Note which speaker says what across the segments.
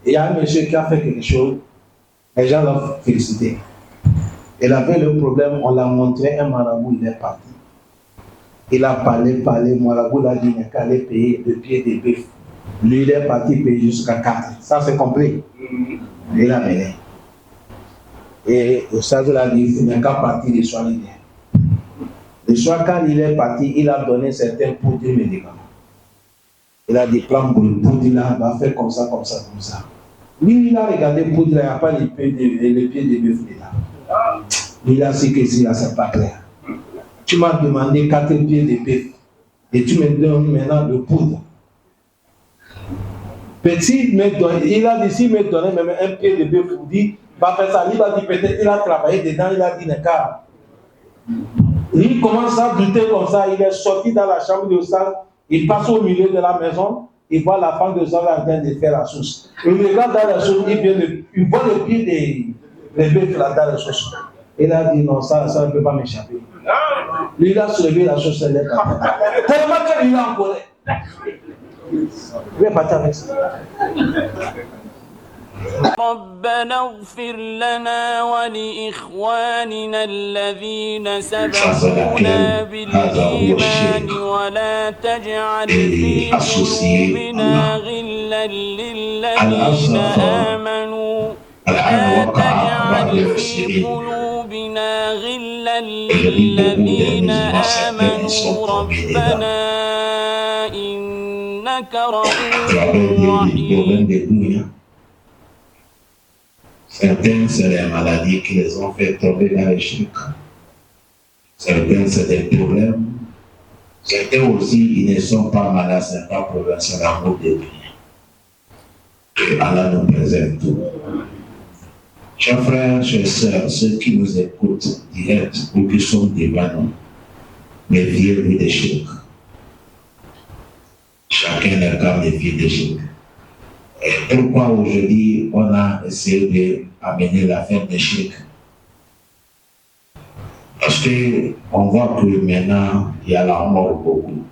Speaker 1: Il y a un monsieur qui a fait quelque chose, les gens l'ont félicité. Il avait le problème, on l'a montré, un marabout, il est parti. Il a parlé, marabout l'a dit, il n'y a qu'à aller payer 2 pieds de bœuf. Lui, il est parti payer jusqu'à 4. Ça, c'est compris. Il a mené. Et au stade l'a dit, il n'y a qu'à partir le soir, il vient. Le soir, quand il est parti, il a donné certains poudres de médicaments. Il a dit, prends le poudre là, va faire comme ça, comme ça, comme ça. Lui, il a regardé le poudre là, il n'y a pas les pieds de bœuf là. Il a dit que si là, c'est pas clair. Tu m'as demandé 4 pieds de bœuf et tu me donnes maintenant le poudre. Petit, il a dit, s'il me donnait même un pied de bœuf, il dit, va faire ça. Il a dit, peut-être, il a travaillé dedans, il a dit, car. Il commence à douter comme ça, il est sorti dans la chambre de salle, il passe au milieu de la maison, il voit la femme de salle en train de faire la sauce. Il regarde dans la sauce, il voit le pied des bœufs là dans la sauce. Il a dit, non, ça ne peut pas m'échapper. Lui, il a soulevé la sauce, elle est partie. Tellement qu'il est en colère. Je vais partir avec ça.
Speaker 2: ربنا اغفر لنا ولإخواننا الذين سبقونا بالإيمان ولا تجعل في قلوبنا غلا للذين آمنوا لا تجعل في قلوبنا غلا للذين آمنوا ربنا إنك رؤوف رحيم.
Speaker 3: Certaines, c'est les maladies qui les ont fait tomber dans les chics. Certaines, c'est des problèmes. Certains aussi, ils ne sont pas malades, ce n'est pas problème, c'est l'amour de Dieu. Que Allah nous préserve tout. Chers frères, chers sœurs, ceux qui nous écoutent direct ou qui sont devant nous, méfiez-vous des chics. Chacun a qu'à méfier des chics. Et pourquoi aujourd'hui on a essayé d'amener la fête des chics? Parce qu'on voit que maintenant il y a la mort beaucoup.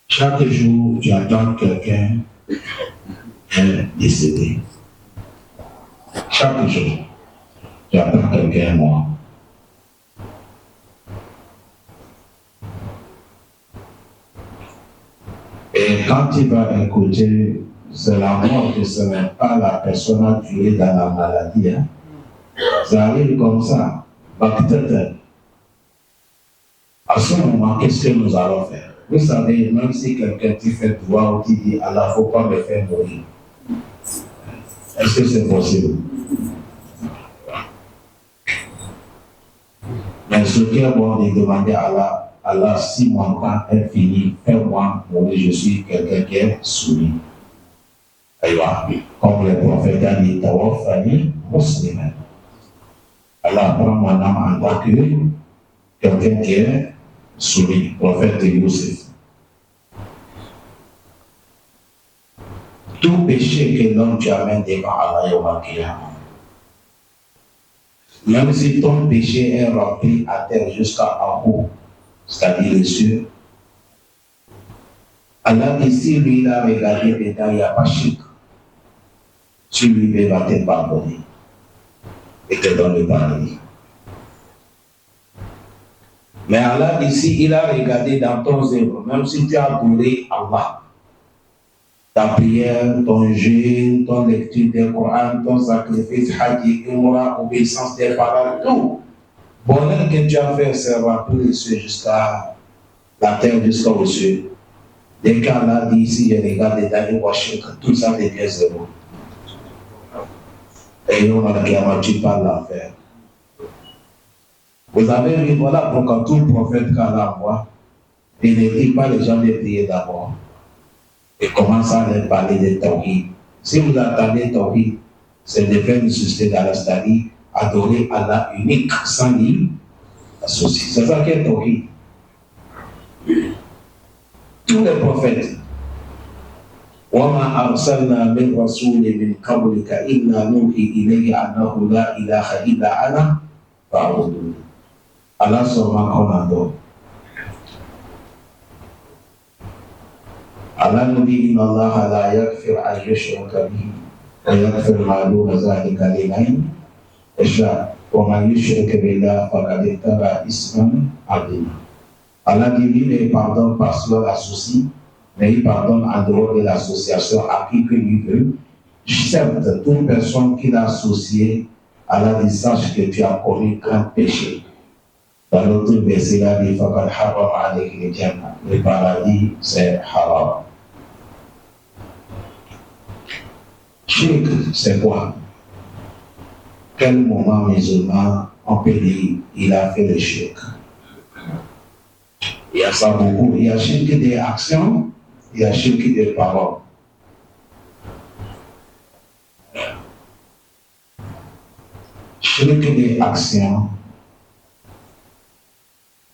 Speaker 3: Chaque jour, tu attends quelqu'un est décédé. Chaque jour, tu attends quelqu'un mort. Et quand tu vas écouter, c'est la mort que ce n'est pas la personne à tuer dans la maladie. Hein. Ça arrive comme ça. Peut-être. À ce moment, qu'est-ce que nous allons faire? Vous savez, même si quelqu'un te fait droit ou qui dit Allah, il ne faut pas me faire mourir. Est-ce que c'est possible? Mais ce qui est bon de demander à Allah, Allah, si mon temps est fini, fais-moi mourir, je suis quelqu'un qui est soumis. Comme le prophète a dit, Tawafani musulman. Allah prend mon âme en tant que quelqu'un qui est soumis, prophète Youssef. Tout péché que l'homme tu amènes devant Allah Yawm al-Qiyamah, même si ton péché est rempli à terre jusqu'à en haut, c'est-à-dire les cieux, Allah ici, lui, il a regardé dedans, il n'y a pas chic. Tu lui va te pardonner et te donner le paradis. Mais Allah ici, il a regardé dans ton œuvre, même si tu as adoré Allah, ta prière, ton jeûne, ton lecture du Coran, ton sacrifice, hajj, umrah, obéissance des parents, tout. Bonheur que tu as fait, c'est rempli les cieux jusqu'à la terre, jusqu'aux cieux. Dès qu'Allah dit ici, je regarde dedans, il voit que tout ça devient zéro. Et nous, tu parles l'enfer. Vous avez vu, voilà pourquoi tout prophète qu'Allah envoie, il ne dit pas les gens de prier d'abord. Et commence à leur parler de Tawhid. Si vous attendez Tawhid, c'est de faire une société d'Allah, c'est-à-dire adorer Allah unique, sans lui associer. C'est ça qui est Tawhid. Tous les prophètes, وَمَا أَرْسَلْنَا مِنْ رَسُولٍ مِنْ قَبْلِكَ إِلَّا نُوحِي إِلَيْهِ أَنَّهُ لَا إِلَهَ إِلَّا أَنَا فَاعْبُدُونِ. Allah seulement qu'on adore. Allah nous dit inna Allah la yaghfir an yushraka bihi wa yaghfir ma duna dhalika liman yasha wa man yushrik billah faqad iftara isman azima. Allah dit lui ne pardonne pas sur l'associé, mais il pardonne en dehors de l'association à qui que lui veut. Certes, toute personne qui l'a associé, Allah dit sache que tu as commis un péché. Dans l'autre verset, il a dit faqad harrama alayka al-jannah. Le paradis, c'est haram. Shirk, c'est quoi? Quel moment musulman on peut dire il a fait le shirk? Il y a ça beaucoup. Il y a shirk des actions, il y a shirk des paroles. Shirk des actions.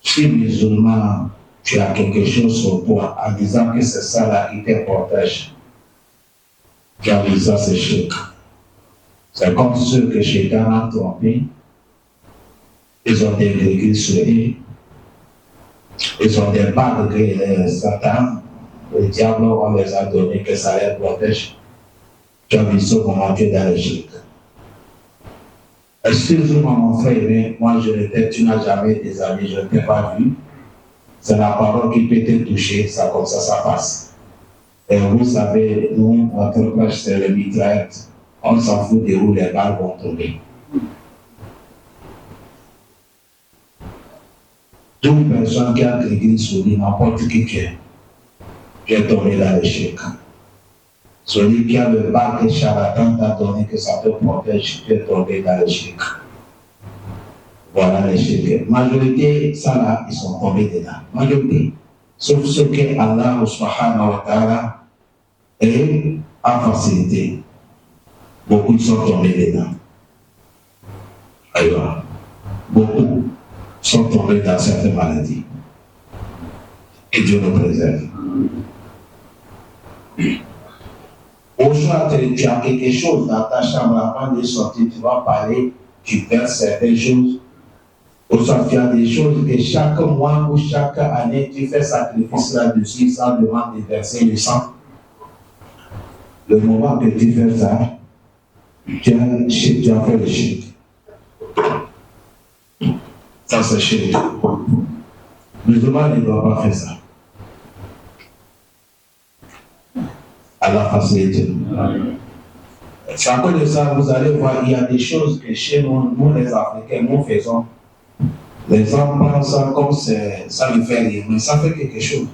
Speaker 3: Si musulman, tu as quelque chose sur toi en disant que c'est ça là qui te protège, tu as dit ça, c'est shirk. C'est comme ceux que Shaitan a trompés. Ils ont des gris sur eux. Ils ont des bagues de Satan. Le diable, on les a donné que ça les protège. Tu as vu ça comment tu es dans le shirk. Excuse-moi mon frère, mais moi tu n'as jamais des amis, je ne t'ai pas vu. C'est la parole qui peut te toucher, ça comme ça passe. Et vous savez, nous, notre cloche, c'est le mitraillette. On s'en fout de où les balles vont tomber. Toute personne qui a l'église sur lui, n'importe qui tu es tombé dans le shirk. Celui qui a le bac et charlatan t'a donné que ça te protège, tu es tombé dans le shirk. Voilà les shirk. Majorité, ça là, ils sont tombés dedans. Majorité. Sauf ceux que Allah subhanahu wa ta'ala a facilité. Beaucoup sont tombés dedans. Aïwa. Beaucoup sont tombés dans certaines maladies. Et Dieu nous préserve. Aujourd'hui, tu as quelque chose dans ta chambre avant de sortir, tu vas parler, tu fais certaines choses. Aujourd'hui, tu as des choses que chaque mois ou chaque année, tu fais sacrifice là-dessus, ça demande de verser le sang. Le moment que tu fais ça, tu as fait le shirk. Ça, c'est shirk. Le musulman ne doit pas faire ça. À la facilité. C'est à cause de ça, vous allez voir, il y a des choses que chez nous, nous les Africains, nous faisons. Les gens pensent ça comme ça lui fait rire, mais ça fait quelque chose.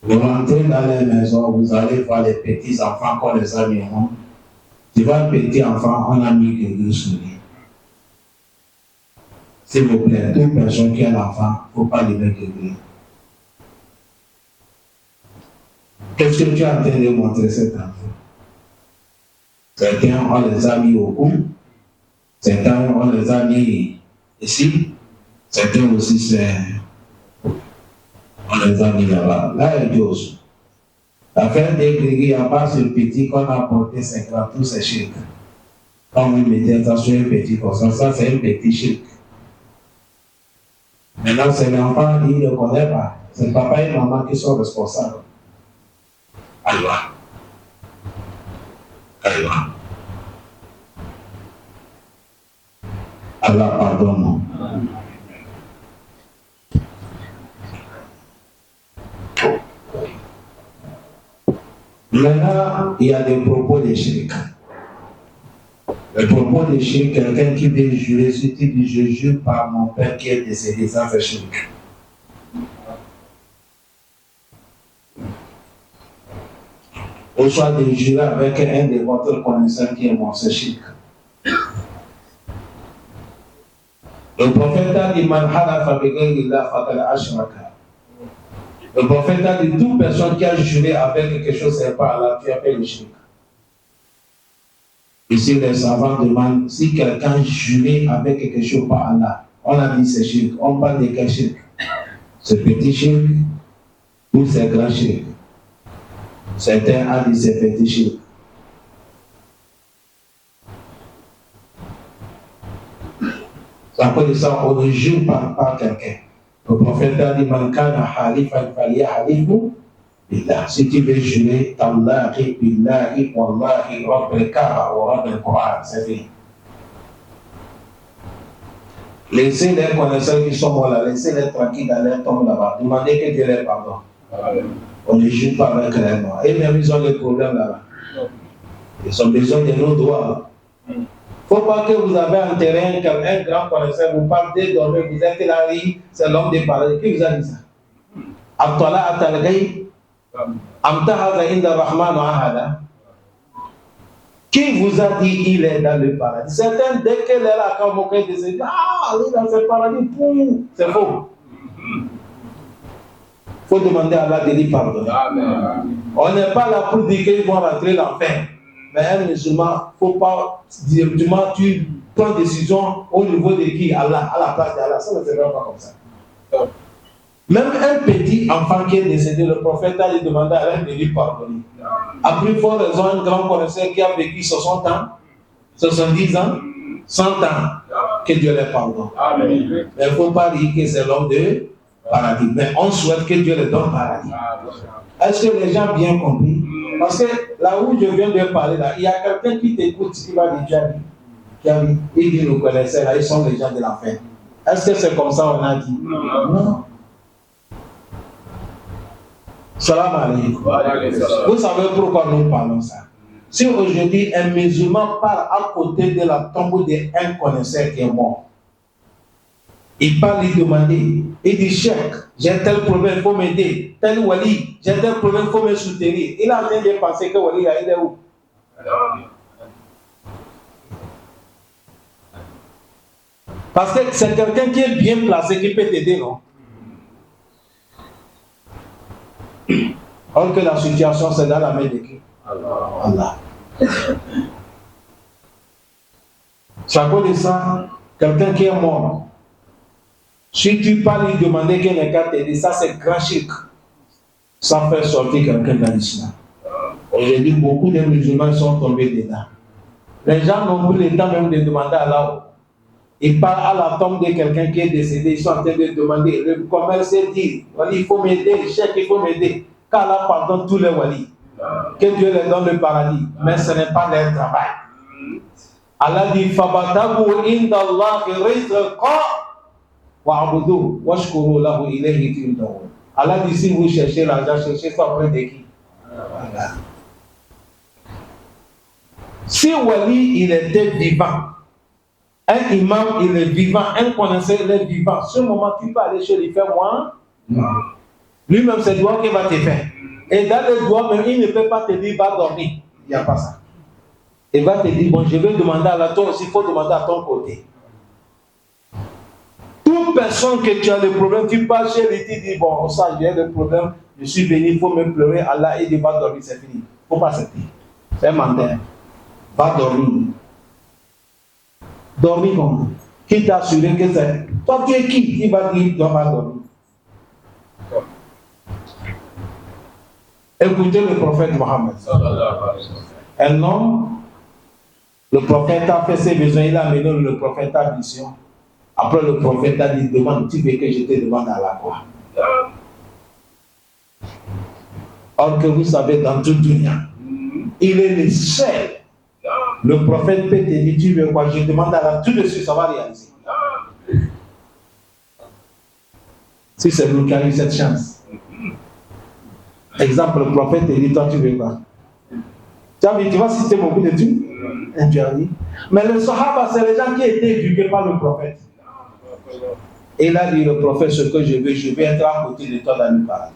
Speaker 3: Vous rentrez dans les maisons, vous allez voir les petits enfants qu'on les a mis au monde. Tu vois un petit enfant, on a mis quelque chose sur lui. S'il vous plaît, toute personne qui a l'enfant, il ne faut pas lui mettre quelque chose. Qu'est-ce que tu es en train de montrer cet enfant? Certains, on les a mis au cou. Certains, on les a mis ici. Certains aussi, on les a mis là-bas. Là, il y a deux choses. L'affaire des grégues, il n'y a pas ce petit qu'on a porté 50, tous ces shirk. Quand vous mettez ça sur un petit comme ça c'est un petit shirk. Maintenant, c'est l'enfant, il ne connaît pas. C'est papa et maman qui sont responsables. Aïwa. Aïwa. Allah pardonne-nous. Maintenant, il y a des propos de shirk. Le propos de shirk, quelqu'un qui veut jurer, si tu dis je jure par mon père qui est décédé, ça fait shirk. Au choix de jurer avec un de votre connaisseur qui est mort, c'est shirk. Le prophète a dit man halafa bi ghayrillah faqad ashraka. Le prophète a dit toute personne qui a juré avec quelque chose, c'est pas Allah, tu as fait le shirk. Ici, les savants demandent si quelqu'un jurait avec quelque chose par Allah. On a dit c'est shirk. On parle de quel shirk? C'est petit shirk ou c'est grand shirk? Certains ont dit c'est petit shirk. À cause de ça, on ne jure pas par quelqu'un. Le prophète a dit man kana halifan falyahlifhu billah. Si tu veux jurer, Tallahi, billahi, wallahi, rabbil Kaaba ou rabbil Qur'an, c'est fini. Laissez les connaisseurs qui sont morts là, laissez-les tranquilles dans leur tombe là-bas. Demandez que Dieu les pardonne. On ne joue pas avec les morts. Et même ils ont des problèmes là-bas. Ils ont besoin de nos droits. Il ne faut pas que vous avez un terrain, un grand connaisseur, vous partez, dormez, vous êtes là, c'est l'homme des paradis. Qui vous a dit ça? Abdallah Atalgaï, Amtahaza Inda Rahman Ahada. Qui vous a dit il est dans le paradis? Certains, dès qu'elle est là, quand vous disent, il est dans ce paradis, c'est faux. Il faut demander à Allah de lui pardonner. On n'est pas là pour dire qu'ils vont rentrer l'enfer. Mais un musulman, il ne faut pas directement, tu prends décision au niveau de qui? Allah, à la place d'Allah. Ça ne se fait pas comme ça. Même un petit enfant qui est décédé, le prophète a demandé à Allah de lui pardonner. A plus fort raison, un grand connaisseur qui a vécu 60 ans, 70 ans, 100 ans, que Dieu les pardonne. Mais il ne faut pas dire que c'est l'homme de paradis. Mais on souhaite que Dieu les donne paradis. Est-ce que les gens ont bien compris? Parce que là où je viens de parler, là, il y a quelqu'un qui t'écoute, qui va dire, il dit, nous connaissons, là, ils sont les gens de l'enfer. Est-ce que c'est comme ça on a dit? Non. Salam alaikum. Vous savez pourquoi nous parlons ça? Si aujourd'hui un musulman parle à côté de la tombe d'un connaisseur qui est mort, il parle, il demande, il dit, Cheikh, j'ai tel problème, il faut m'aider. Tel wali, j'ai tel problème, il faut me soutenir. Il a rien de penser que wali, il est où? Parce que c'est quelqu'un qui est bien placé, qui peut t'aider, non? Or que la situation, c'est dans la main de qui? Allah. C'est à cause de ça, quelqu'un qui est mort, si tu parles, lui demander qu'il n'est qu'à t'aider, ça c'est grand chic. Sans faire sortir quelqu'un dans l'islam. Aujourd'hui, beaucoup de musulmans sont tombés dedans. Les gens n'ont plus le temps même de demander à Allah. Ils parlent à la tombe de quelqu'un qui est décédé, ils sont en train de demander. Le commerçant dit, il faut m'aider, le chef, il faut m'aider. Qu'Allah pardonne tous les walis. Que Dieu les donne le paradis. Mais ce n'est pas leur travail. Allah dit, Fabatabu inda Allah rizqa wa'budu washkuru lahu ilayhi turja'un. Allah dit, si vous cherchez l'argent, cherchez ça auprès de qui? Allah. Si wali, il était vivant, un imam, il est vivant, un connaisseur, il est vivant, ce moment, tu peux aller chez lui faire moi? Non. Lui-même, c'est le doigt qu'il va te faire. Et dans le doigt, même, il ne peut pas te dire, va dormir. Il n'y a pas ça. Il va te dire, bon, je vais demander à la toi aussi, il faut demander à ton côté. Toute personne que tu as le problème, tu passes chez lui, tu dis, bon, ça, j'ai le problème, je suis venu, il faut me pleurer, Allah, il dit, va dormir, c'est fini. Il ne faut pas accepter. C'est un menteur. Va dormir. Dormir comment? Qui t'a assuré que c'est. Toi, tu es qui? Il va dire, tu dois pas dormir. Écoutez le prophète Mohammed. Un homme, le prophète a fait ses besoins, il a amené le prophète à mission. Après, le prophète a dit, demande, tu veux que je te demande à la quoi? Or que vous savez, dans toute dunya, il est le seul. Le prophète peut te dire, tu veux quoi? Je demande à Allah, tout de suite, ça va réaliser. Si c'est nous qui avons eu cette chance. Exemple, le prophète te dit, toi, tu veux quoi? Tu vas citer beaucoup de trucs? Interdit. Mais le Sahaba, c'est les gens qui étaient éduqués par le prophète. Et il a dit, le prophète, ce que je veux être à côté de toi dans le paradis.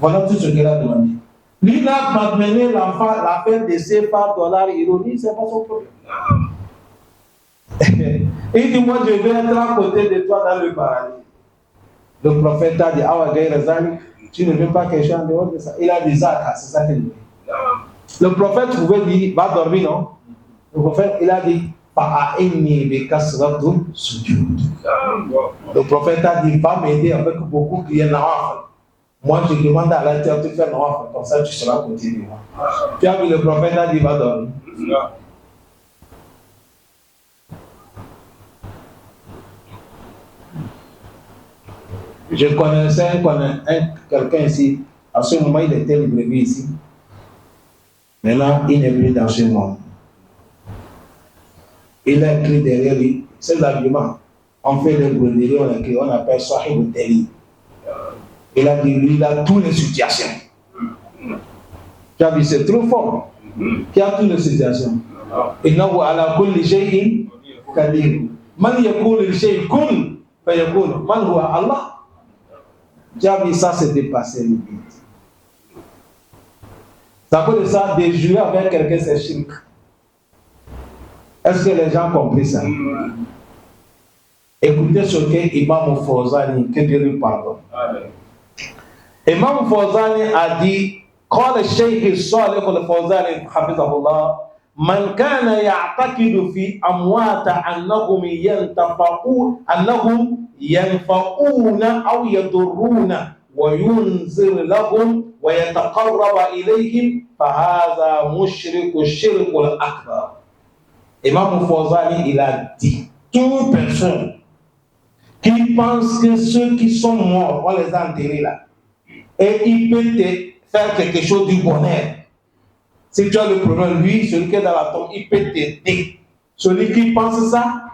Speaker 3: Voilà tout ce qu'il a demandé. Lui, il a mené l'enfant, l'affaire de ses par dollars, ironie, c'est pas son problème. Il dit, moi, je vais être à côté de toi dans le paradis. Le prophète a dit, tu ne veux pas quelque chose en dehors de ça. Il a dit, Zaka, c'est ça qu'il dit. Le prophète pouvait dire, va dormir, non? Le prophète, il a dit, le prophète a dit, va m'aider avec beaucoup qui est là. Moi, je demande à la terre de faire noir, comme ça tu seras côté de moi. Tu as vu, le prophète a dit, va dormir. Je connaissais quelqu'un ici,
Speaker 1: À ce moment, il était le brebis ici. Maintenant, il n'est plus dans ce monde. Il a écrit derrière lui ces arguments. On fait des broderies, on écrit, on appelle Sahib al-Tali. Il a dit, lui, il a toutes les situations. Tu as vu, c'est trop fort. Qui a toutes les situations. Innahu ala kulli shay'in qadir. Man yaqulu li shay'in kun fayakun. Man huwa Allah. Tu as vu, ça, c'est dépassé limite. Ça veut dire ça, de jurer avec quelqu'un, c'est shirk. Est-ce que les gens ont compris ça? Écoutez ce que Imam Fawzani, que Dieu lui pardonne. Imam Fawzani a dit, قال الشيخ الصالح الفوزاني حفظه الله من كان يعتقد في أموات أنهم ينفعون أو يضرون وينذر لهم ويتقرب إليهم فهذا مشرك الشرك الأكبر. Imam Fawzani, il a dit, toute personne qui pense que ceux qui sont morts, on les a enterrés là, et il peut te faire quelque chose du bonheur. Si tu as le problème, lui, celui qui est dans la tombe, il peut t'aider. Celui qui pense ça,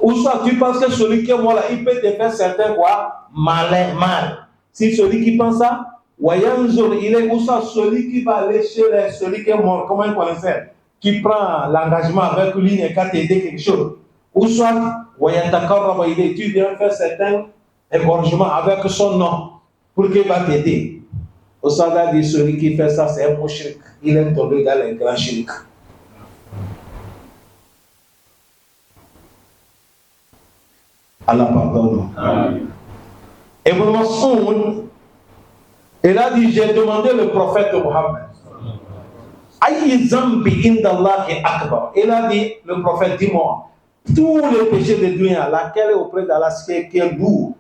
Speaker 1: ou soit tu penses que celui qui est mort là, il peut te faire certains quoi, mal. Si celui qui pense ça, Wayanzur, il est, ou soit celui qui va aller chez celui qui est mort, comment il connaissait, qui prend l'engagement avec lui, il n'est qu'à t'aider quelque chose. Ou soit, Wayantakaraba, tu viens faire certains égorgements avec son nom, pour qu'il va t'aider. Au Sada dit celui qui fait ça, c'est un mouchrik. Il est tombé dans les grands shirk. Allah pardonne. Ibn Mas'ud, il a dit, j'ai demandé le prophète Mohammed. Aïe zambi indallahi akbar. Il a dit, le prophète, dis-moi, tous les péchés de dunya, laquelle est auprès d'Allah, qui est lourd.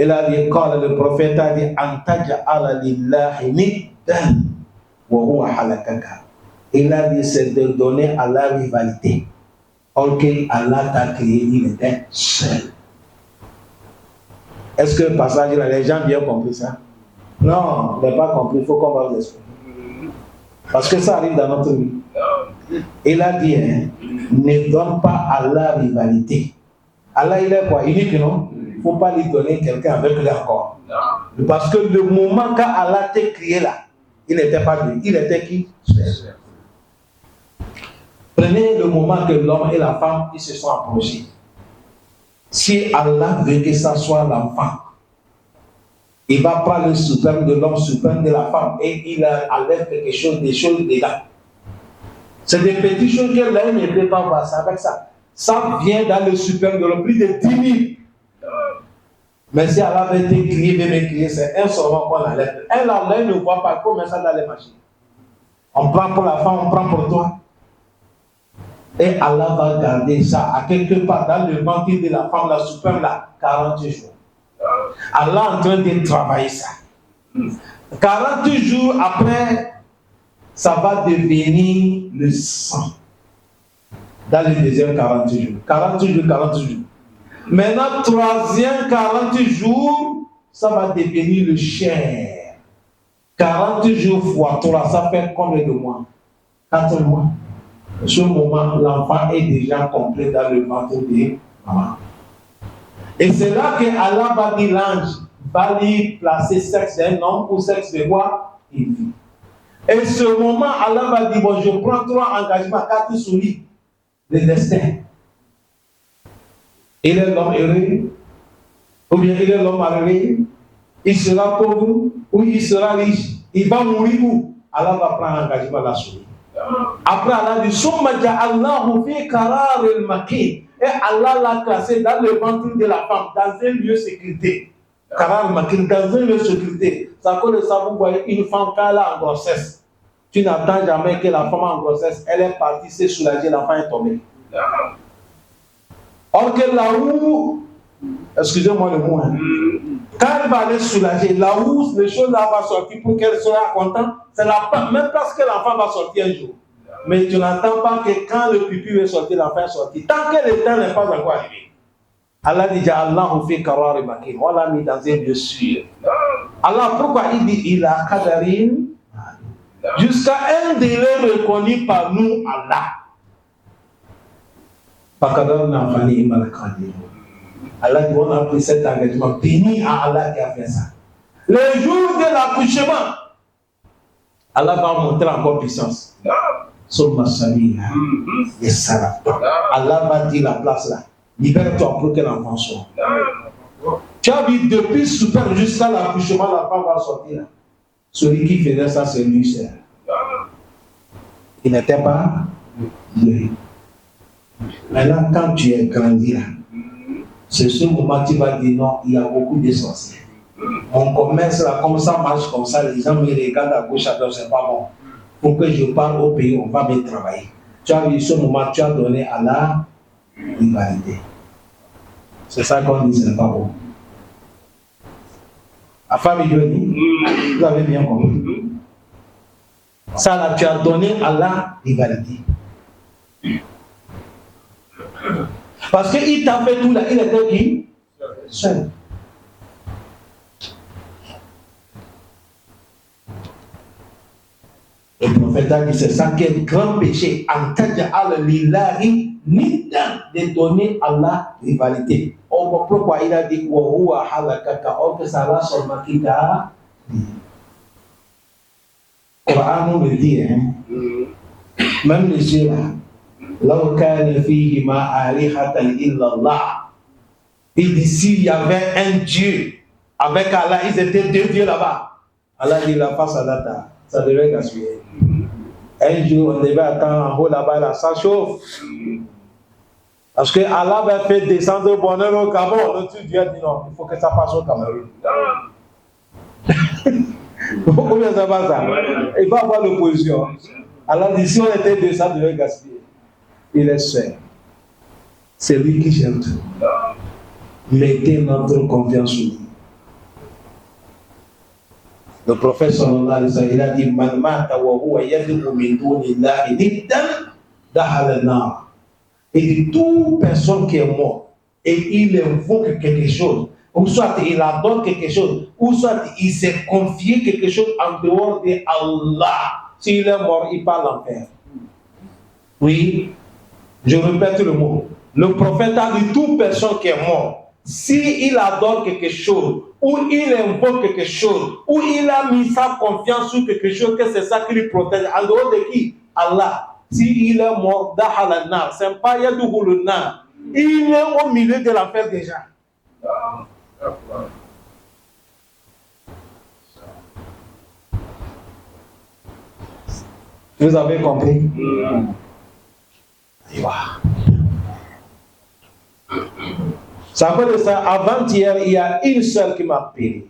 Speaker 1: Il a dit, le prophète a dit, Antaja'ala lillahi niddan wa huwa halakaka. Il a dit, c'est de donner à la rivalité. Ok, Allah t'a créé, il était seul. Est-ce que le passage là, les gens ont bien compris ça? Non, ils n'ont pas compris, il faut qu'on va vous expliquer. Parce que ça arrive dans notre vie. Il a dit, ne donne pas à la rivalité. Allah, il est quoi? Unique, non? Il ne faut pas lui donner quelqu'un avec lui encore. Parce que le moment quand Allah t'a créé là, il n'était pas lui. Il était qui? Prenez le moment que l'homme et la femme ils se sont approchés. Si Allah veut que ça soit l'enfant, il va prendre le suprême de l'homme, suprême de la femme, et il enlève quelque chose, des choses dedans. C'est des petites choses que l'homme ne peut pas voir ça avec ça. Ça vient dans le suprême de l'homme, plus de 10 000. Mais si Allah veut te crier, veut me crier, c'est un seulement qu'on enlève. Elle ne voit pas comment ça dans les machines. On prend pour la femme, on prend pour toi. Et Allah va garder ça à quelque part dans le ventre de la femme, la suprême, là, 40 jours. Allah est en train de travailler ça. 40 jours après, ça va devenir le sang. Dans les deuxièmes 40 jours. 40 jours, 40 jours. Maintenant, troisième 40 jours, ça va devenir le chair. 40 jours fois 3, ça fait combien de mois? 4 mois. À ce moment, l'enfant est déjà complet dans le ventre de maman. Et c'est là que Allah va dire l'ange, va lui placer sexe d'un homme ou sexe de quoi? Une fille. Et ce moment, Allah va dire, bon, je prends 3 engagements, 4 sur lui, le destin. Il est l'homme heureux, ou bien il est l'homme malheureux, il sera pauvre, ou il sera riche, il va mourir où? Allah va prendre un engagement là-dessus. Après, Allah dit, Summa ja'allahu fi qarar al-makin. Et Allah l'a classé dans le ventre de la femme, dans un lieu de sécurité. Qarar al-makin, dans un lieu de sécurité. Ça cause de ça, vous voyez une femme quand elle est en grossesse. Tu n'attends jamais que la femme en grossesse, elle est partie, s'est soulagée, l'enfant est tombé. Or que là où, excusez-moi le mot, quand elle va aller soulager, là où les choses là vont sortir pour qu'elle soit contente, c'est la même parce que l'enfant va sortir un jour. Mais tu n'attends pas que quand le pipi va sortir, l'enfant est sorti. Tant que le temps n'est pas encore arrivé. Allah dit Allahu fi qarari makin. On l'a mis dans un lieu sûr. Allah, pourquoi il dit il a qadarin? Jusqu'à un délai reconnu par nous, Allah. Allah dit on a pris cet engagement. Béni à Allah qui a fait ça. Le jour de l'accouchement, Allah va montrer encore puissance. Allah va dire la place là. Libère-toi pour que l'enfant soit. Tu as vu depuis super jusqu'à l'accouchement, la femme va sortir. Celui qui faisait ça, c'est lui seul. Il n'était pas lui. Maintenant, quand tu es grandi là, c'est ce moment où tu vas dire non, il y a beaucoup de sorciers. Mon commerce là, comme ça marche comme ça, les gens me regardent à gauche, à droite, c'est pas bon. Pour que je parle au pays, on va me travailler. Tu as vu ce moment, tu as donné à la rivalité. C'est ça qu'on dit, c'est pas bon. La famille Johnny, vous avez bien compris. Ça là, tu as donné à la rivalité. Parce qu'il t'a fait tout là, il était qui? Seul. Le prophète a dit, c'est ça qui est le grand péché. De donner à la rivalité. Pourquoi il a dit que ça va seulement qui t'a dit. Le Coran nous le dit, hein? Même les cieux là. Il dit s'il y avait un Dieu avec Allah, ils étaient deux dieux là-bas. Allah dit la face à la ça devait gaspiller. Un jour, on devait attendre en haut là-bas, là, ça chauffe. Parce que Allah va faire descendre le bonheur au Gabon. L'autre Dieu a dit non, il faut que ça passe au Cameroun. Combien ça va ça? Il va avoir l'opposition. Allah dit si on était deux, ça devait gaspiller. Il est seul. C'est lui qui gère tout. Mettez notre confiance en lui. Le prophète sallallahu alayhi wa sallam, il a dit Man mata wa huwa yad'u min dunillahi niddan dakhala an-nar. Il dit toute personne qui est morte et il invoque quelque chose, ou soit il adore quelque chose, ou soit il s'est confié quelque chose en dehors de Allah. S'il est mort, il part l'enfer. Oui, je répète le mot. Le prophète a dit toute personne qui est morte, s'il adore quelque chose, ou il invoque quelque chose, ou il a mis sa confiance sur quelque chose, que c'est ça qui lui protège, en dehors de qui? Allah. S'il est mort, Dahalana, c'est pas Yadouhuluna. Il est au milieu de l'enfer déjà. Vous avez compris? Ça veut dire ça, avant-hier, il y a une seule qui m'a appelé.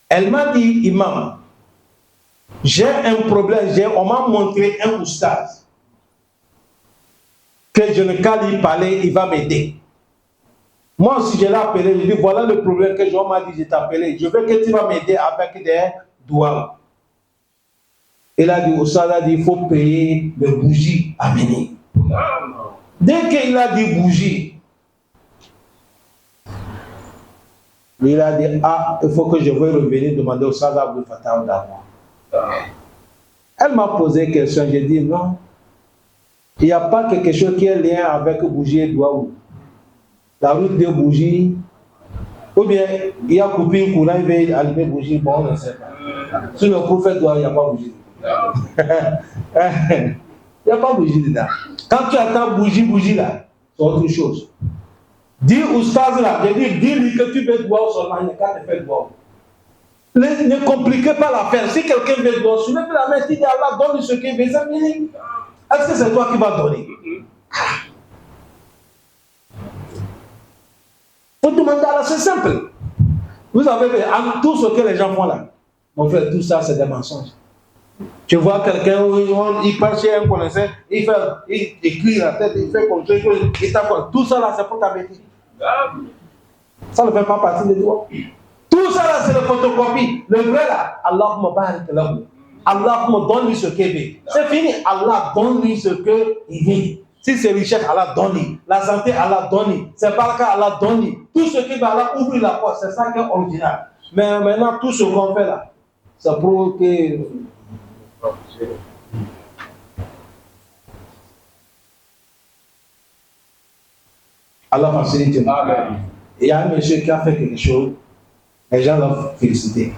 Speaker 1: Elle m'a dit, Imam, j'ai un problème, on m'a montré un oustaz que je ne peux lui parler, il va m'aider. Moi aussi, je l'ai appelé, je lui dis, voilà le problème que Jean m'a dit, je t'ai appelé, je veux que tu vas m'aider avec des doigts. Il a dit, oustaz a dit, il faut payer les bougies à venir. Dès qu'il a dit bougie, lui il a dit, ah, il faut que je veuille revenir demander au Sada Abou Fatah d'abord. Elle m'a posé une question, j'ai dit non. Il n'y a pas quelque chose qui est lien avec bougie et doigt. La route de bougie, ou bien il y a coupé un courant, il veut allumer bougie, bon, on ne sait pas. Si le prophète doit, il n'y a pas bougie. Il n'y a pas bougie dedans. Quand tu attends bougie là, c'est autre chose. Dis oustaz là, je dis, dis-lui que tu veux doigt seulement, il n'y a qu'à te faire doigt. Ne compliquez pas l'affaire. Si quelqu'un veut doigt, soulève la main, dis à Allah, donne-lui ce qu'il veut, c'est fini. Est-ce que c'est toi qui vas donner? Faut demander à Allah, c'est simple. Vous avez vu, tout ce que les gens font là, mon frère, tout ça c'est des mensonges. Tu vois quelqu'un, il passe chez un connaisseur, il écrit la tête, il fait comme ça, il t'apprend. Tout ça là, c'est pour t'embêter. Ça ne fait pas partie des doigts. Tout ça là, c'est le photocopie. Le vrai là, Allahumma barik lahu. Allahumma donne-lui ce qu'il veut. C'est fini. Allah donne-lui ce qu'il veut. Si c'est richesse, Allah donne. La santé, Allah donne. C'est baraka, Allah donne. Tout ce qui va Allah ouvrir la porte, c'est ça qui est original. Mais maintenant, tout ce qu'on fait là, ça prouve que... Allah facilite. Il y a un monsieur qui a fait quelque chose, les gens l'ont félicité.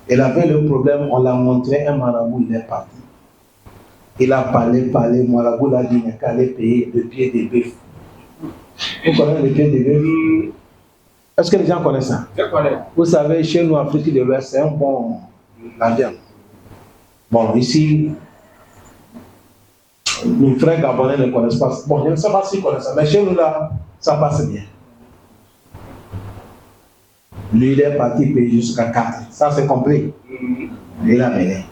Speaker 1: Il avait le problème, on l'a montré, un marabout, il est parti. Il a parlé, marabout l'a dit, il n'a qu'à aller payer le pied des bœufs. Vous connaissez le pied des bœufs? Est-ce que les gens connaissent ça?
Speaker 4: Je connais.
Speaker 1: Vous savez, chez nous, en Afrique de l'Ouest, c'est un bon la viande. Bon, ici, nos frères gabonais ne connaissent pas. Bon, je ne sais pas s'ils connaissent ça, mais chez nous, là, ça passe bien. Lui, il est parti payer jusqu'à 4. Ça, c'est compris. Il a mené.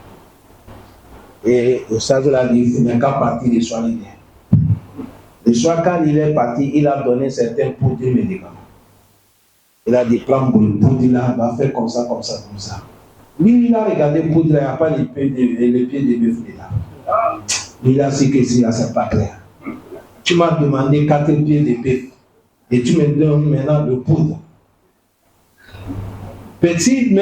Speaker 1: Et au stade de la vie, il n'a qu'à partir le soir. Le soir, quand il est parti, il a donné certains poudres de médicaments. Il a dit, prends pour le poudre là, va faire comme ça, comme ça, comme ça. Lui, il a regardé le poudre là, il n'y a pas les pieds de bœuf là. Il a dit que si là, c'est pas clair. Tu m'as demandé 4 pieds de bœuf et tu me donnes maintenant le poudre. Petit, il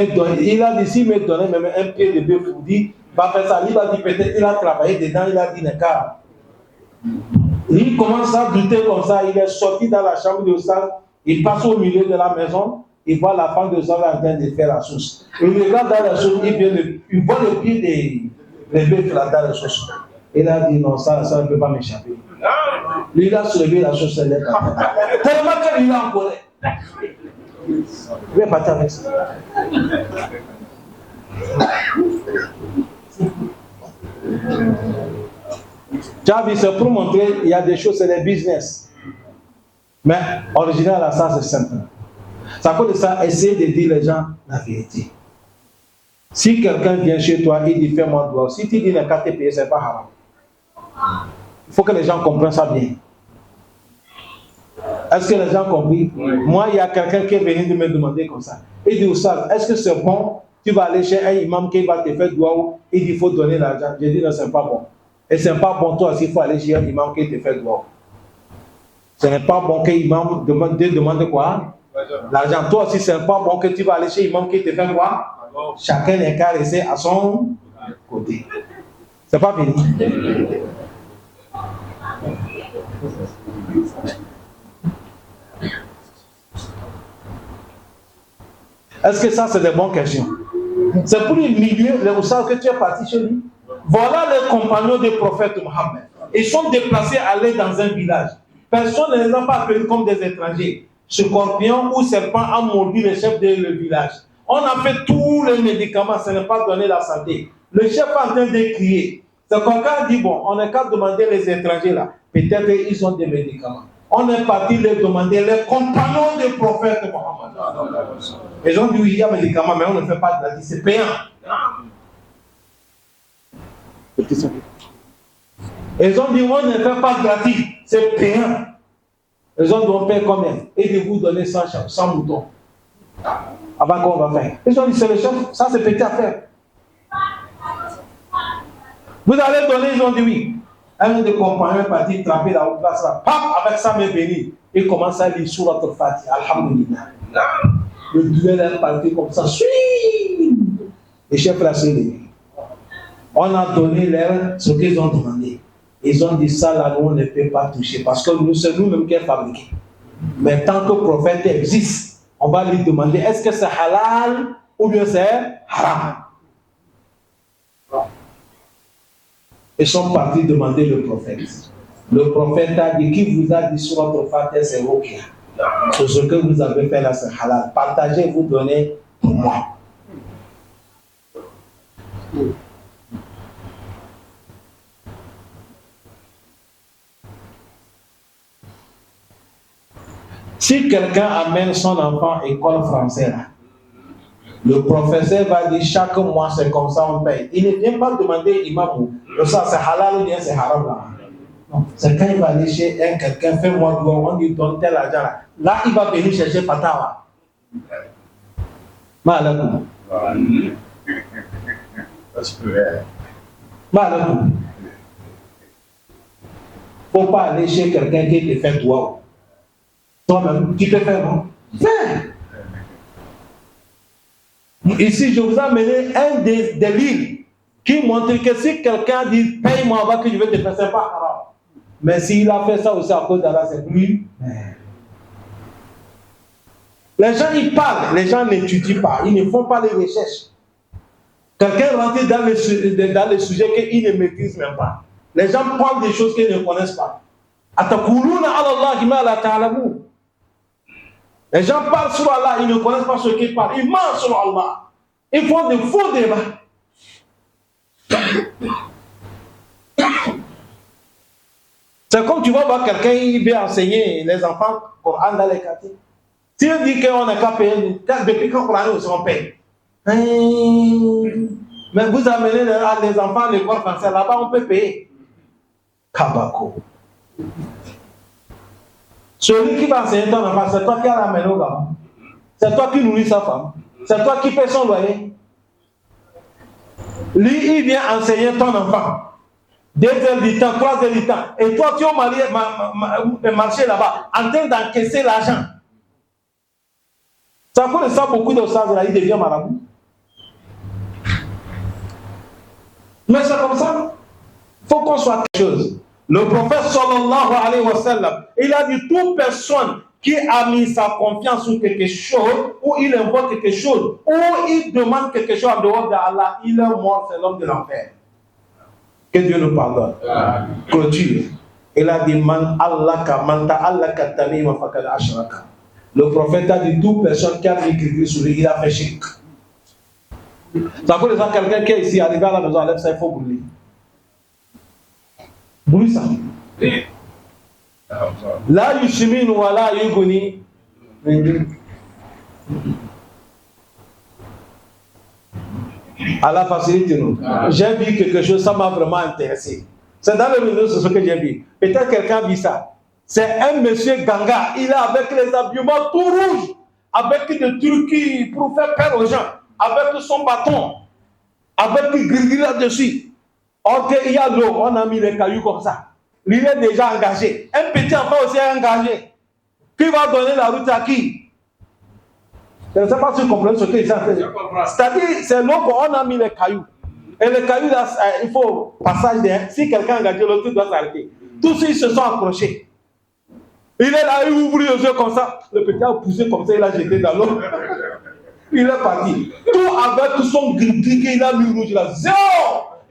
Speaker 1: a dit, s'il me donnait même un pied de bœuf, il dit, va faire ça. Il a dit, peut-être, il a travaillé dedans, il a dit, d'accord. Il commence à douter comme ça, il est sorti dans la chambre de salle, il passe au milieu de la maison, il voit la femme de salle en train de faire la sauce. Il regarde dans la sauce, il voit le pied des bœufs là dans la sauce. Il a dit, non, ça ne peut pas m'échapper. Lui, il a soulevé la sauce, elle est partie. Tellement qu'il est en colère. Je vais partir avec ça. Tu as vu, c'est pour montrer il y a des choses, c'est des business. Mais original à ça, c'est simple. Ça cause de ça, essayer de dire les gens la vérité. Si quelqu'un vient chez toi et dit fais-moi droit, si tu dis les 4 pays, c'est pas haram. Il faut que les gens comprennent ça bien. Est-ce que les gens ont compris? Oui. Moi, il y a quelqu'un qui est venu de me demander comme ça. Il dit, Oustaz, est-ce que c'est bon? Tu vas aller chez un imam qui va te faire doigt, il dit, il faut donner l'argent. J'ai dit, non, c'est pas bon. Et c'est pas bon, toi aussi, il faut aller chez un imam qui te fait doigt. Ce n'est pas bon qu'un imam demande quoi? L'argent. Toi aussi, c'est pas bon que tu vas aller chez un imam qui te fait quoi? Chacun est caressé à son côté. C'est pas fini. Est-ce que ça, c'est des bonnes questions? C'est pour les milieux, vous savez que tu es parti chez lui. Voilà les compagnons du prophète Mohammed. Ils sont déplacés à aller dans un village. Personne ne les a pas appelés comme des étrangers. Scorpion ou serpent a mordu le chef du village. On a fait tous les médicaments, ça n'est pas donné la santé. Le chef est en train de crier. C'est quand quelqu'un dit, bon, on n'a qu'à demander les étrangers là. Peut-être qu'ils ont des médicaments. On est parti les demander les compagnons du prophète Mohammed. Ils ont dit oui, il y a des médicaments, mais on ne fait pas gratis, c'est payant. Ils ont dit on ne fait pas gratis, c'est payant. Ils ont dit on paye combien? Et de vous donner 100 moutons. Avant qu'on va faire. Ils ont dit c'est le chef, ça c'est petit à faire. Vous allez donner, ils ont dit oui. Un des compagnons est parti tremper la haute place là. Paf, avec sa main bénie. Il commence à lire sur notre Fatiha. Alhamdulillah. Le duel est parti comme ça. Les chefs l'a soulevé. On a donné leur ce qu'ils ont demandé. Ils ont dit ça là, nous on ne peut pas toucher parce que nous, c'est nous-mêmes qui sommes fabriqués. Mais tant que le prophète existe, on va lui demander est-ce que c'est halal ou bien c'est haram. Ils sont partis demander le prophète. Le prophète a dit qui vous a dit sur votre Fatiha c'est Ruqya. Ce que vous avez fait là c'est halal. Partagez, vous donnez pour moi. Si quelqu'un amène son enfant à l'école française, le professeur va dire chaque mois c'est comme ça on paye. Il ne vient pas demander imam, ça c'est halal ou bien c'est haram là. Non, c'est quand il va aller chez quelqu'un, fais-moi droit, on lui donne tel argent là. Là il va venir chercher fatawa. Malakou. Malakou. ne faut pas aller chez quelqu'un qui te fait toi. Toi-même, tu te fais bon. Fais. Ici, je vous ai amené un des livres qui montre que si quelqu'un dit paye-moi avant que je vais te faire, c'est pas haram. Mais s'il a fait ça aussi à cause d'Allah, c'est plus. Les gens, ils parlent, les gens n'étudient pas, ils ne font pas les recherches. Quelqu'un rentre dans les sujets qu'ils ne maîtrisent même pas. Les gens parlent des choses qu'ils ne connaissent pas. Les gens parlent sur Allah, ils ne connaissent pas ce qu'ils parlent. Ils mentent sur Allah. Ils font des faux débats. C'est comme tu vas voir quelqu'un, il veut enseigner les enfants Coran dans les quartiers. S'il dit qu'on n'a qu'à payer, depuis quand Coran aussi on paye. Mais vous amenez les enfants à l'école française, là-bas on peut payer. Kabako. Celui qui va enseigner ton enfant, c'est toi qui as ramené au gars. C'est toi qui nourris sa femme. C'est toi qui paie son loyer. Lui, il vient enseigner ton enfant. 2 heures du temps, 3 heures du temps. Et toi, tu es marché là-bas, en train d'encaisser l'argent. Ça fait ça, beaucoup de ça, il devient marabout. Mais c'est comme ça. Il faut qu'on soit quelque chose. Le prophète sallallahu alayhi wa sallam, il a dit toute personne qui a mis sa confiance sur quelque chose, ou il invoque quelque chose, ou il demande quelque chose en dehors d'Allah, il est mort, c'est l'homme de l'enfer. Que Dieu nous pardonne. Clôture. Il a dit man ta'allaka tamima faqad ashraka. Le prophète a dit toute personne qui a mis quelque chose sur lui, il a fait shirk. Ça veut dire quelqu'un qui est ici, arrivé à la maison, enlève ça, il faut brûler. Brûle ça. La yushmin wa la yughni. Allah facilite-nous. J'ai vu quelque chose, ça m'a vraiment intéressé. C'est dans le milieu, c'est ce que j'ai vu. Peut-être quelqu'un vit ça. C'est un monsieur Ganga, il est avec les habillements tout rouges, avec des trucs pour faire peur aux gens, avec son bâton, avec des gris là-dessus. Ok, il y a l'eau, on a mis les cailloux comme ça. Il est déjà engagé. Un petit enfant aussi est engagé. Qui va donner la route à qui? Je ne sais pas si vous comprenez ce que j'ai fait. C'est-à-dire, c'est l'eau qu'on a mis les cailloux. Et les cailloux, là, il faut passage derrière. Si quelqu'un est engagé, l'autre doit s'arrêter. Tous ceux se sont accrochés. Il est là, il ouvre les yeux comme ça. Le petit a poussé comme ça, il a jeté dans l'eau. Il est parti. Tout avec tout son gris, il a mis rouge là. Zéro!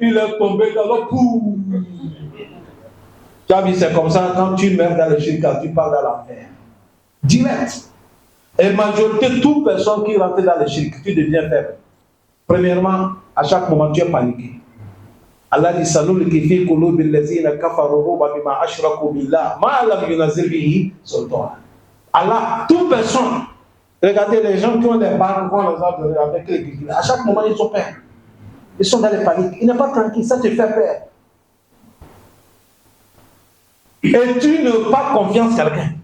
Speaker 1: Il est tombé dans l'eau. Tu as vu, c'est comme ça, quand tu meurs dans le shirk, tu pars dans l'enfer. Direct. Et majorité, toute personne qui rentre dans le shirk, tu deviens faible. Premièrement, à chaque moment, tu es paniqué. Allah dit sanulqi fi qulubi allazina kafaru ruba bima ashraku billah ma lam yunzil bihi sultan. Allah, toute personne, regardez les gens qui ont des barres, vont les adorer avec les guillemets. À chaque moment, ils sont peur. Ils sont dans les paniques. Ils ne sont pas tranquilles, ça te fait peur. Et tu ne pas confiance à quelqu'un.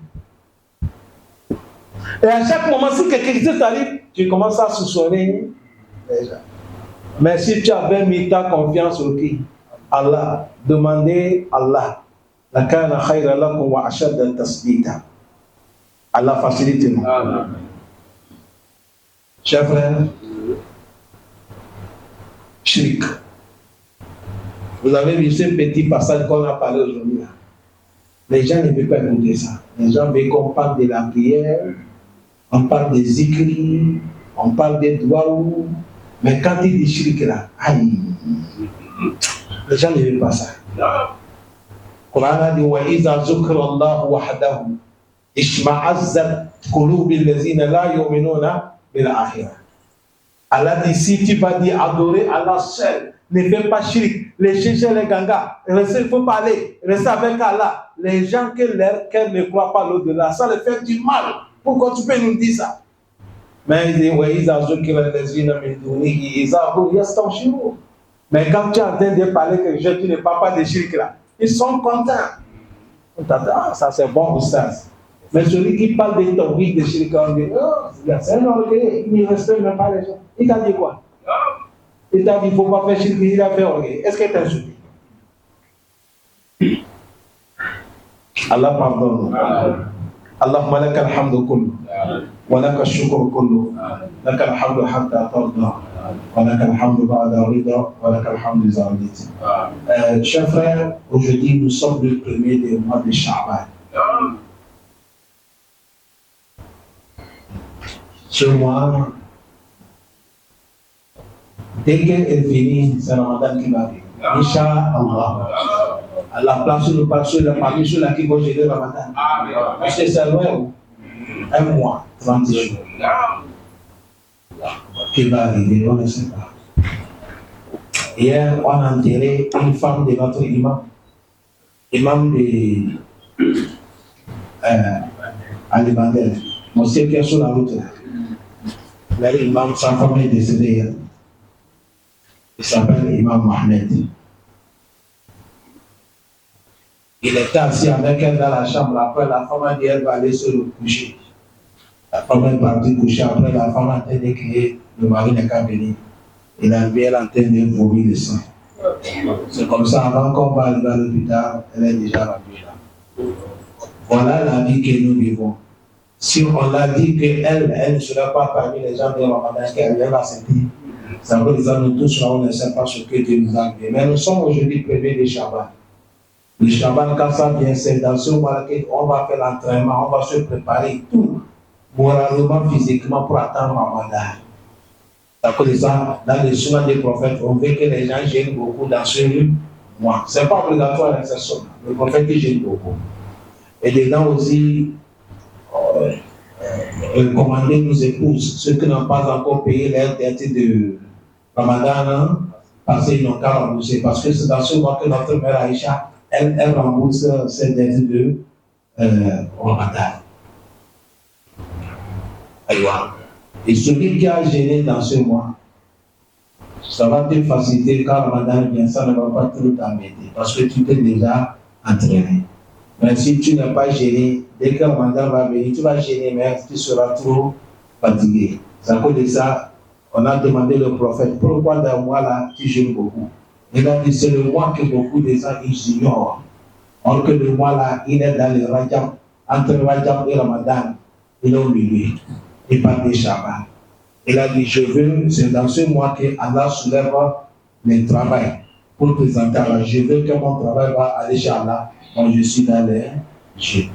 Speaker 1: Et à chaque moment, si quelque chose t'arrive, tu commences à soupçonner déjà. Mais si tu avais mis ta confiance au qui? Allah, demandez Allah. La kana khayra lakum wa ashadda tasbita. Allah facilite-nous. Chers frères, shirk. Vous avez vu ce petit passage qu'on a parlé aujourd'hui là. Les gens ne veulent pas écouter ça. Les gens veulent qu'on parle de la prière, on parle des écrits, on parle des doigts. Mais quand il dit shirk là, aïe, les gens ne veulent pas ça. Le Coran a dit wa iza zukra Allah wahdahu ishma'azzat qulubil ladzina la yu'minuna bil akhirah. Allah dit si tu vas dire adorer Allah seul, ne fais pas shirk, les chercheurs, les gangas, il ne faut pas aller, rester avec Allah. Les gens que leur cœur ne croient pas l'au-delà, ça leur fait du mal. Pourquoi tu peux nous dire ça? Mais il dit, mais quand tu es en train de parler que tu ne parles pas de shirk là, ils sont contents. Ah, ça c'est bon, oustaz. Mais celui qui parle de tawhid, de shirk, on dit, oh, c'est un orgueil, il ne respecte même pas les gens. Il t'a dit quoi? Il t'a dit, il ne faut pas faire shirk, il a fait orgueil. Est-ce que tu as insulté? Allah pardonne. Allahumma laka alhamdu kullu. Wa laka al-shukru kullu. Laka alhamdu hatta tarda. Wa laka alhamdu ba'da rida. Wa laka alhamdu iza radita. Chers frères, aujourd'hui nous sommes le premier des mois de Sha'ban. Ce mois, dès qu'elle est finie, c'est Ramadan qui va arriver. Inch'Allah. Allah place le pasteur, la famille sur laquelle vous gérez Ramadan. Parce que c'est loin, un mois, 30 jours. Qui va arriver, on ne sait pas. Hier, on a enterré une femme de notre imam. Imam de Alibandel. Monsieur qui est sur la route là. L'imam, sa femme est décédée. Il s'appelle Imam Mohamed. Il était assis avec elle dans la chambre. Après, la femme a dit qu'elle va aller se coucher. La femme est partie coucher. Après, la femme a entendu que le mari n'est qu'à venir. Il a vu elle en train de vomir le sang. C'est comme ça, avant qu'on va arriver à l'hôpital, elle est déjà rendue là. Voilà la vie que nous vivons. Si on l'a dit qu'elle ne sera pas parmi les gens de Ramadan, qu'elle va sentir, ça veut dire que nous tous là, on ne sait pas ce que Dieu nous a fait. Mais nous sommes aujourd'hui prévenus de Shabbat. Le Shabbat, quand ça vient, c'est dans ce mois-là qu'on va faire l'entraînement, on va se préparer tout, moralement, physiquement, pour attendre Ramadan. D'accord, ça, dans les souvenirs des prophètes, on veut que les gens gênent beaucoup dans ce mois. Ce n'est pas obligatoire, c'est ça. Le prophète gêne beaucoup. Et dedans aussi, recommander nos épouses, ceux qui n'ont pas encore payé leur dette de Ramadan, parce qu'ils n'ont qu'à rembourser. Parce que c'est dans ce mois que notre mère Aïcha, elle rembourse ses dettes de Ramadan. Et celui qui a gêné dans ce mois, ça va te faciliter quand Ramadan vient, ça ne va pas trop t'embêter parce que tu t'es déjà entraîné. Mais si tu n'es pas gêné, dès que Ramadan va venir, tu vas gêner, mais tu seras trop fatigué. C'est à cause de ça, on a demandé au prophète, pourquoi dans le mois là, tu gênes beaucoup? Il a dit, c'est le mois que beaucoup de gens ignorent. Or que le mois là, il est dans le Rajab, entre Rajab et Ramadan, il est au milieu. Et pas des Shabbat. Il a dit, je veux, c'est dans ce mois que Allah soulève le travail pour présenter Allah. Je veux que mon travail va aller chez Allah. Quand je suis dans les jeux.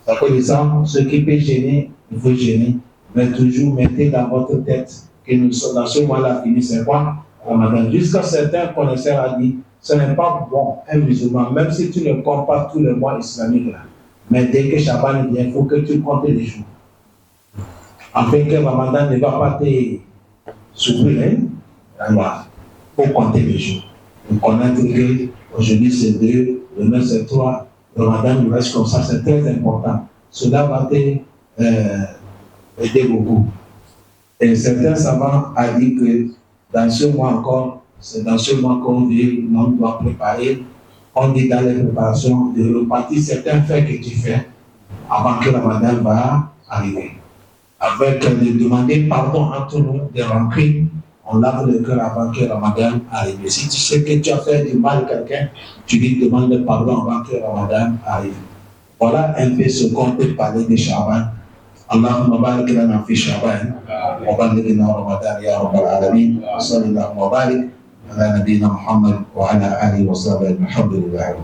Speaker 1: Ça veut dire ça, ce qui peut gêner, il faut gêner. Mais toujours mettez dans votre tête que nous sommes dans ce mois-là fini, c'est quoi? Ramadan. Jusqu'à certains connaisseurs ont dit, ce n'est pas bon, un musulman, même si tu ne comptes pas tous les mois islamiques là. Mais dès que Shabbat vient, il faut que tu comptes les jours. Afin que Ramadan ne va pas te souffrir, il faut compter les jours. Pour connaître qu'aujourd'hui c'est 2, demain c'est 3, le Ramadan nous reste comme ça, c'est très important. Cela va t'aider beaucoup. Et certains savants ont dit que dans ce mois encore, c'est dans ce mois qu'on doit préparer, on dit dans les préparations de repartir certains faits que tu fais avant que le Ramadan va arriver. Avec de demander pardon entre nous, de rentrer, on lave le cœur avant que Ramadan arrive. Si tu sais que tu as fait du mal à quelqu'un, tu lui demandes pardon avant que Ramadan arrive. Voilà un peu ce qu'on peut parler de Sha'ban. Allahumma barik lana fi Sha'ban wa ballighna Ramadan ya rabbal alamin. Sallallahu wa barik ala nabiyyina Muhammad wa ala alihi wa sahbihi. Alhamdulillah.